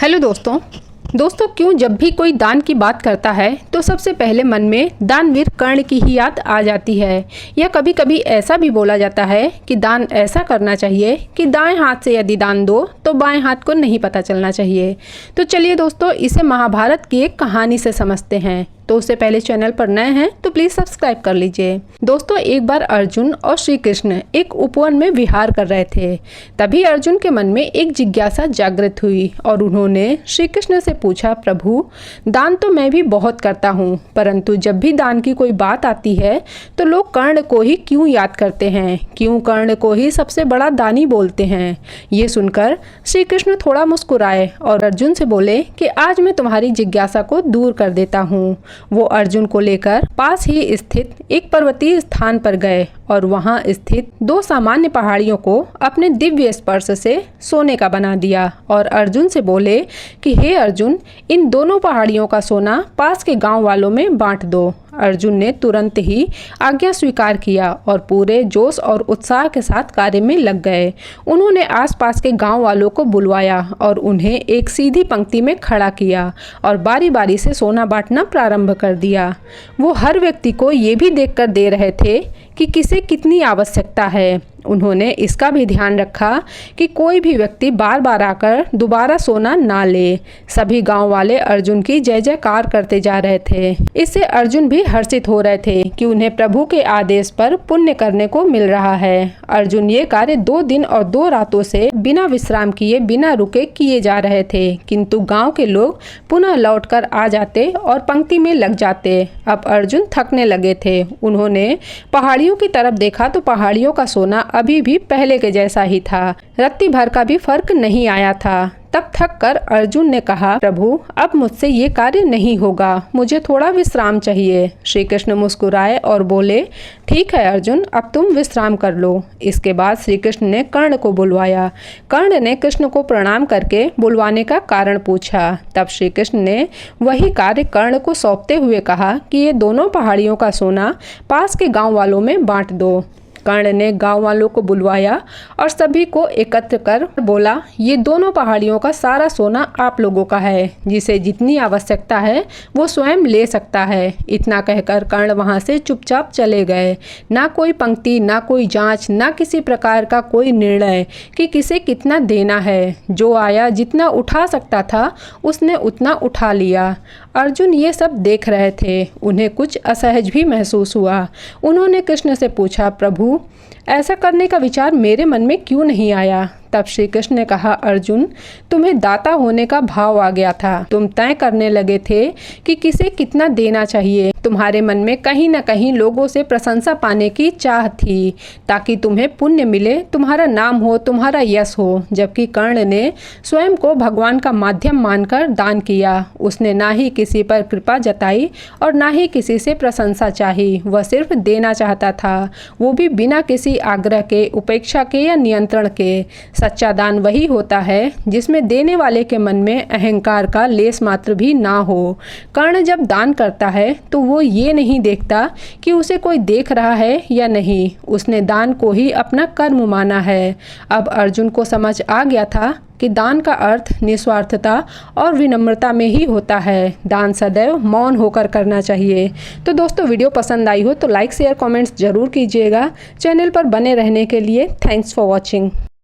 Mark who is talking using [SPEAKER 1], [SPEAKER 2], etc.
[SPEAKER 1] Hello दोस्तों क्यों जब भी कोई दान की बात करता है तो सबसे पहले मन में दानवीर कर्ण की ही याद आ जाती है। या कभी कभी ऐसा भी बोला जाता है कि दान ऐसा करना चाहिए कि दाएं हाथ से यदि दान दो तो बाएं हाथ को नहीं पता चलना चाहिए। तो चलिए दोस्तों, इसे महाभारत की एक कहानी से समझते हैं। तो उससे पहले चैनल पर नए हैं तो प्लीज़ सब्सक्राइब कर लीजिए। दोस्तों, एक बार अर्जुन और श्री कृष्ण एक उपवन में विहार कर रहे थे। तभी अर्जुन के मन में एक जिज्ञासा जागृत हुई और उन्होंने श्री कृष्ण से पूछा, प्रभु, दान तो मैं भी बहुत करता हूँ, परंतु जब भी दान की कोई बात आती है तो लोग कर्ण को ही क्यों याद करते हैं, क्यों कर्ण को ही सबसे बड़ा दानी बोलते हैं। ये सुनकर श्री कृष्ण थोड़ा मुस्कुराए और अर्जुन से बोले कि आज मैं तुम्हारी जिज्ञासा को दूर कर देता हूँ। वो अर्जुन को लेकर पास ही स्थित एक पर्वतीय स्थान पर गए और वहां स्थित दो सामान्य पहाड़ियों को अपने दिव्य स्पर्श से सोने का बना दिया और अर्जुन से बोले कि हे अर्जुन, इन दोनों पहाड़ियों का सोना पास के गांव वालों में बांट दो। अर्जुन ने तुरंत ही आज्ञा स्वीकार किया और पूरे जोश और उत्साह के साथ कार्य में लग गए। उन्होंने आसपास के गांव वालों को बुलवाया और उन्हें एक सीधी पंक्ति में खड़ा किया और बारी बारी से सोना बांटना प्रारंभ कर दिया। वो हर व्यक्ति को ये भी देखकर दे रहे थे कि किसे कितनी आवश्यकता है। उन्होंने इसका भी ध्यान रखा कि कोई भी व्यक्ति बार बार आकर दोबारा सोना ना ले। सभी गांव वाले अर्जुन की जय जयकार करते जा रहे थे। इससे अर्जुन भी हर्षित हो रहे थे कि उन्हें प्रभु के आदेश पर पुण्य करने को मिल रहा है। अर्जुन ये कार्य 2 दिन और 2 रातों से बिना विश्राम किए, बिना रुके किए जा रहे थे, किंतु गाँव के लोग पुनः लौट कर आ जाते और पंक्ति में लग जाते। अब अर्जुन थकने लगे थे। उन्होंने पहाड़ियों की तरफ देखा तो पहाड़ियों का सोना अभी भी पहले के जैसा ही था। रत्ती भर का भी फर्क नहीं आया था। तब थक कर अर्जुन ने कहा, प्रभु, अब मुझसे ये कार्य नहीं होगा, मुझे थोड़ा विश्राम चाहिए। श्री कृष्ण मुस्कुराए और बोले, ठीक है अर्जुन, अब तुम विश्राम कर लो। इसके बाद श्री कृष्ण ने कर्ण को बुलवाया। कर्ण ने कृष्ण को प्रणाम करके बुलवाने का कारण पूछा। तब श्री कृष्ण ने वही कार्य कर्ण को सौंपते हुए कहा कि ये दोनों पहाड़ियों का सोना पास के गाँव वालों में बांट दो। कर्ण ने गांव वालों को बुलवाया और सभी को एकत्र कर बोला, ये दोनों पहाड़ियों का सारा सोना आप लोगों का है, जिसे जितनी आवश्यकता है वो स्वयं ले सकता है। इतना कहकर कर्ण वहां से चुपचाप चले गए। ना कोई पंक्ति, ना कोई जांच, ना किसी प्रकार का कोई निर्णय कि किसे कितना देना है। जो आया, जितना उठा सकता था उसने उतना उठा लिया। अर्जुन ये सब देख रहे थे। उन्हें कुछ असहज भी महसूस हुआ। उन्होंने कृष्ण से पूछा, प्रभु, ऐसा करने का विचार मेरे मन में क्यों नहीं आया। तब श्री कृष्ण ने कहा, अर्जुन, तुम्हें दाता होने का भाव आ गया था। तुम तय करने लगे थे कि किसे कितना देना चाहिए। तुम्हारे मन में कहीं न कहीं लोगों से प्रशंसा पाने की चाह थी, ताकि तुम्हें पुण्य मिले, तुम्हारा नाम हो, तुम्हारा यश हो। जबकि कर्ण ने स्वयं को भगवान का माध्यम मानकर दान किया। उसने ना ही किसी पर कृपा जताई और ना ही किसी से प्रशंसा चाही। वह सिर्फ देना चाहता था, वो भी बिना किसी आग्रह के, उपेक्षा के या नियंत्रण के। सच्चा दान वही होता है जिसमें देने वाले के मन में अहंकार का लेस मात्र भी ना हो। कर्ण जब दान करता है तो वो ये नहीं देखता कि उसे कोई देख रहा है या नहीं। उसने दान को ही अपना कर्म माना है। अब अर्जुन को समझ आ गया था कि दान का अर्थ निस्वार्थता और विनम्रता में ही होता है। दान सदैव मौन होकर करना चाहिए। तो दोस्तों, वीडियो पसंद आई हो तो लाइक, शेयर, कमेंट्स जरूर कीजिएगा। चैनल पर बने रहने के लिए थैंक्स फॉर वॉचिंग।